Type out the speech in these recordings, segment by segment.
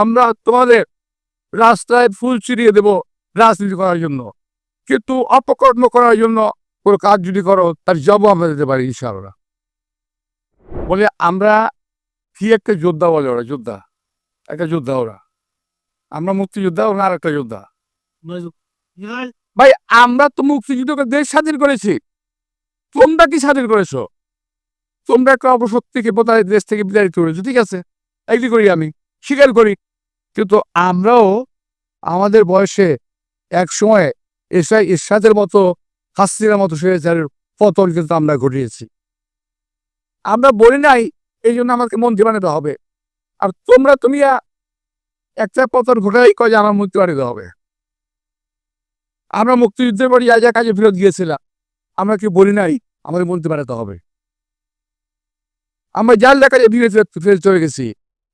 আমরা তোমাদের রাস্তায় ফুল ছিটিয়ে দেব রাজনীতি করার জন্য, কিন্তু অপকর্ম করার জন্য কোনো কাজ যদি করো তার জবাব আমরা দিতে পারি ইনশাআল্লাহ। বলে আমরা কি একটা যোদ্ধা বলে, ওরা যোদ্ধা, একটা যোদ্ধা ওরা, আমরা মুক্তিযোদ্ধা, ওরা আর একটা যোদ্ধা। ভাই আমরা তো মুক্তিযুদ্ধকে দেশ স্বাধীন করেছি, তোমরা কি স্বাধীন করেছো? তোমরা একটা অপশক্তিকে বোধহয় দেশ থেকে বিতাড়িত করেছো, ঠিক আছে, এগ্রি করি, আমি স্বীকার করি। কিন্তু আমরাও আমাদের বয়সে এক সময় এরশাদের মতো, হাসিনার মতো স্বৈরাচারের পতন কিন্তু আমরা ঘটিয়েছি। আমরা বলি নাই এই জন্য আমাকে মন্ত্রী বানাতে হবে, আর তুমি একটা পতন ঘটাই কয় যে আমার মন্ত্রী বানাতে হবে। আমরা মুক্তিযুদ্ধের পর যা যা কাজে ফেরত গিয়েছিলাম, আমরা কি বলি নাই আমাদের মন্ত্রী বানাতে হবে? আমরা যার কাজে ফিরে চলে গেছি,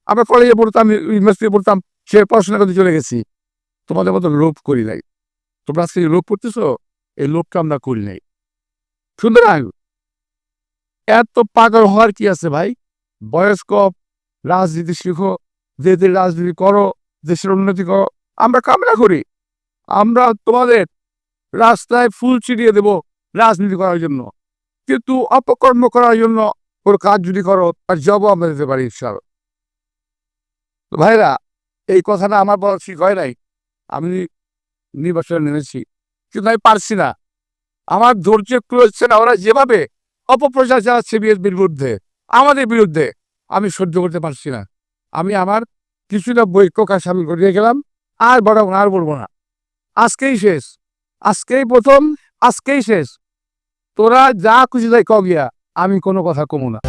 আমরা কলেজে পড়তাম, ইউনিভার্সিটি পড়তাম, সে পড়াশোনা করতে চলে গেছি। তোমাদের মতো লোভ করি নাই। তোমরা আজকে লোভ করতেছো, এই লোভটা আমরা করি নাই। সুতরাং এত পাগল হওয়ার কি আছে ভাই? বয়স্ক, রাজনীতি শিখো, দেশের রাজনীতি করো, দেশের উন্নতি করো, আমরা কামনা করি। আমরা তোমাদের রাস্তায় ফুল ছিটিয়ে দেব রাজনীতি করার জন্য, কিন্তু অপকর্ম করার জন্য কোনো কাজ যদি করো তার জবাব আমরা দিতে পারি ইনশাআল্লাহ। ভাইরা, এই কথাটা আমার বলা ঠিক হয় নাই। আমি নির্বাচনে নেমেছি, কিন্তু আমি পারছি না, আমার ধৈর্য হচ্ছে না। ওরা যেভাবে অপপ্রচার চালাচ্ছে বিএনপির বিরুদ্ধে, আমাদের বিরুদ্ধে, আমি সহ্য করতে পারছি না। আমি আমার কিছুটা বৈক্য কাজ সামিল করে গেলাম, আর বলবো না, আর বলবো না। আজকেই শেষ, আজকেই প্রথম, আজকেই শেষ। তোরা যা খুশি তাই কগিয়া, আমি কোনো কথা কমু না।